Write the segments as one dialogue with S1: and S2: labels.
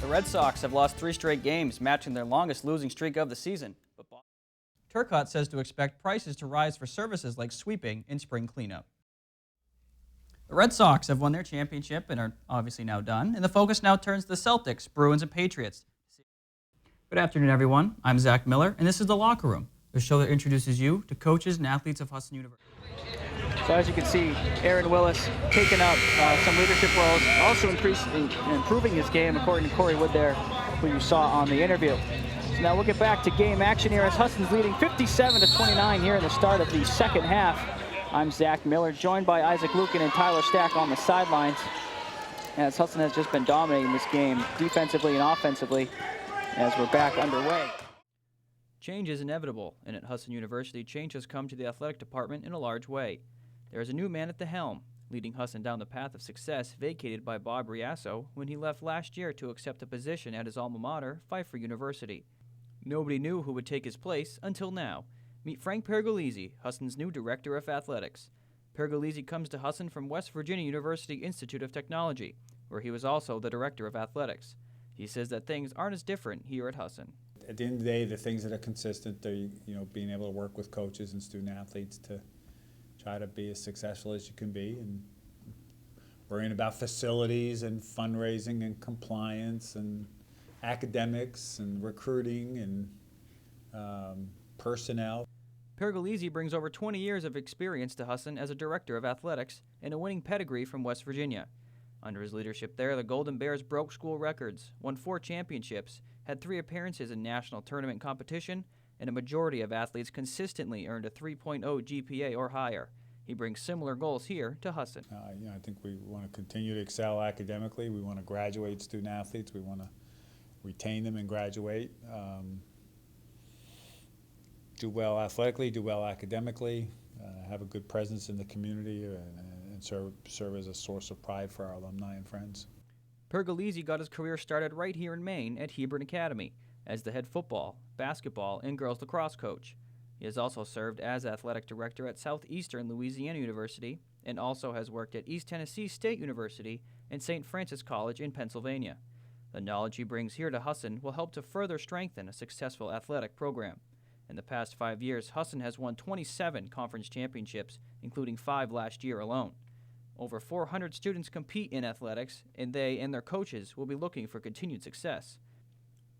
S1: The Red Sox have lost 3 straight games, matching their longest losing streak of the season. But Turcotte says to expect prices to rise for services like sweeping and spring cleanup. The Red Sox have won their championship and are obviously now done, and the focus now turns to the Celtics, Bruins, and Patriots. Good afternoon, everyone. I'm Zach Miller, and this is The Locker Room, the show that introduces you to coaches and athletes of Husson University. So as you can see, Aaron Willis taking up some leadership roles, also improving his game, according to Corey Wood there, who you saw on the interview. So now we'll get back to game action here as Husson's leading 57-29 here in the start of the second half. I'm Zach Miller, joined by Isaac Lukin and Tyler Stack on the sidelines, as Husson has just been dominating this game defensively and offensively as we're back underway. Change is inevitable, and at Husson University, change has come to the athletic department in a large way. There is a new man at the helm, leading Husson down the path of success vacated by Bob Riasso when he left last year to accept a position at his alma mater, Pfeiffer University. Nobody knew who would take his place until now. Meet Frank Pergolesi, Husson's new Director of Athletics. Pergolesi comes to Husson from West Virginia University Institute of Technology, where he was also the Director of Athletics. He says that things aren't as different here at Husson.
S2: At the end of the day, the things that are consistent are, being able to work with coaches and student athletes to try to be as successful as you can be, and worrying about facilities and fundraising and compliance and academics and recruiting and personnel.
S1: Pergolesi brings over 20 years of experience to Husson as a director of athletics and a winning pedigree from West Virginia. Under his leadership there, the Golden Bears broke school records, won 4 championships, had 3 appearances in national tournament competition, and a majority of athletes consistently earned a 3.0 GPA or higher. He brings similar goals here to Husson.
S2: I think we want to continue to excel academically. We want to graduate student athletes. We want to retain them and graduate. Do well athletically, do well academically, have a good presence in the community, and serve as a source of pride for our alumni and friends.
S1: Pergolesi got his career started right here in Maine at Hebron Academy as the head football, basketball, and girls lacrosse coach. He has also served as athletic director at Southeastern Louisiana University and also has worked at East Tennessee State University and St. Francis College in Pennsylvania. The knowledge he brings here to Husson will help to further strengthen a successful athletic program. In the past 5 years, Husson has won 27 conference championships, including 5 last year alone. Over 400 students compete in athletics, and they and their coaches will be looking for continued success.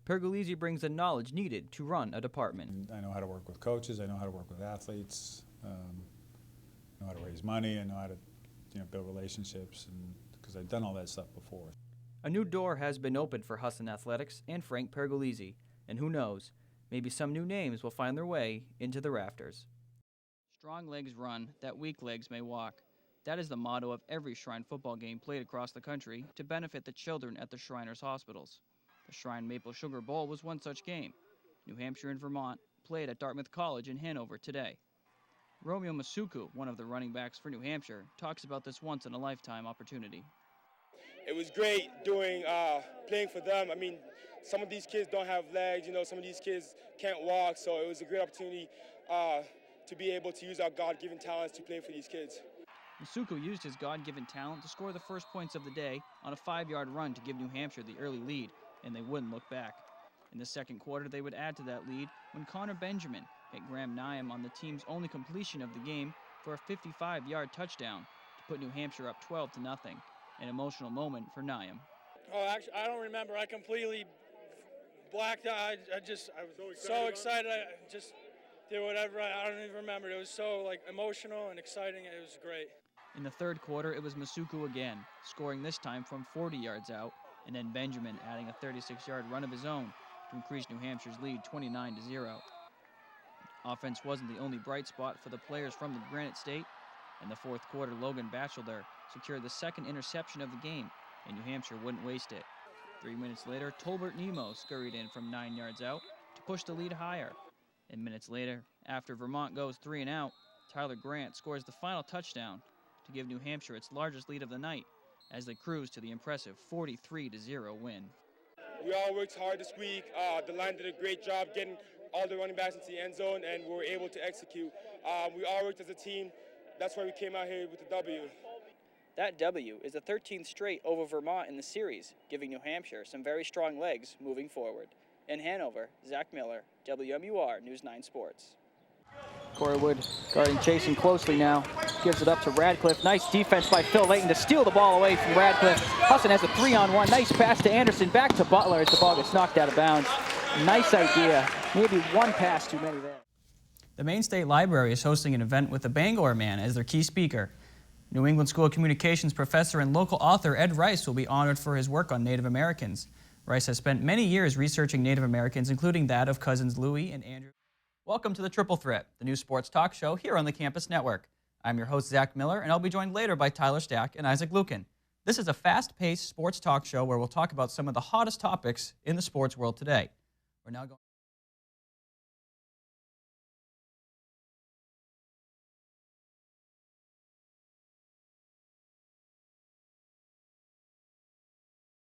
S1: Pergolesi brings the knowledge needed to run a department.
S2: I know how to work with coaches. I know how to work with athletes. I know how to raise money. I know how to build relationships, and because I've done all that stuff before.
S1: A new door has been opened for Husson Athletics and Frank Pergolesi, and who knows, maybe some new names will find their way into the rafters. Strong legs run, that weak legs may walk. That is the motto of every Shrine football game played across the country to benefit the children at the Shriners hospitals. The Shrine Maple Sugar Bowl was one such game. New Hampshire and Vermont played at Dartmouth College in Hanover today. Romeo Masuku, one of the running backs for New Hampshire, talks about this once-in-a-lifetime opportunity.
S3: It was great playing for them. I mean, some of these kids don't have legs, some of these kids can't walk, so it was a great opportunity to be able to use our God-given talents to play for these kids.
S1: Masuku used his God-given talent to score the first points of the day on a 5-yard run to give New Hampshire the early lead, and they wouldn't look back. In the second quarter, they would add to that lead when Connor Benjamin hit Graham Nyam on the team's only completion of the game for a 55-yard touchdown to put New Hampshire up 12-0, an emotional moment for Nyam.
S4: Oh, actually, I don't remember. I completely blacked out. I was so excited. I just did whatever. I don't even remember. It was so emotional and exciting. It was great.
S1: In the third quarter, it was Masuku again, scoring this time from 40 yards out, and then Benjamin adding a 36-yard run of his own to increase New Hampshire's lead 29-0. Offense wasn't the only bright spot for the players from the Granite State. In the fourth quarter, Logan Batchelder secured the second interception of the game, and New Hampshire wouldn't waste it. 3 minutes later, Tolbert Nemo scurried in from 9 yards out to push the lead higher. And minutes later, after Vermont goes 3 and out, Tyler Grant scores the final touchdown to give New Hampshire its largest lead of the night as they cruise to the impressive 43-0 win.
S3: We all worked hard this week. The line did a great job getting all the running backs into the end zone, and we were able to execute. We all worked as a team. That's why we came out here with the W.
S1: That W is the 13th straight over Vermont in the series, giving New Hampshire some very strong legs moving forward. In Hanover, Zach Miller, WMUR News 9 Sports.
S5: Corey Wood guarding Jason closely now. Gives it up to Radcliffe. Nice defense by Phil Layton to steal the ball away from Radcliffe. Husson has a 3-on-1. Nice pass to Anderson. Back to Butler as the ball gets knocked out of bounds. Nice idea. Maybe one pass too many there.
S1: The Maine State Library is hosting an event with the Bangor Man as their key speaker. New England School of Communications professor and local author Ed Rice will be honored for his work on Native Americans. Rice has spent many years researching Native Americans, including that of cousins Louis and Andrew. Welcome to the Triple Threat, the new sports talk show here on the Campus Network. I'm your host, Zach Miller, and I'll be joined later by Tyler Stack and Isaac Lukin. This is a fast-paced sports talk show where we'll talk about some of the hottest topics in the sports world today. We're now going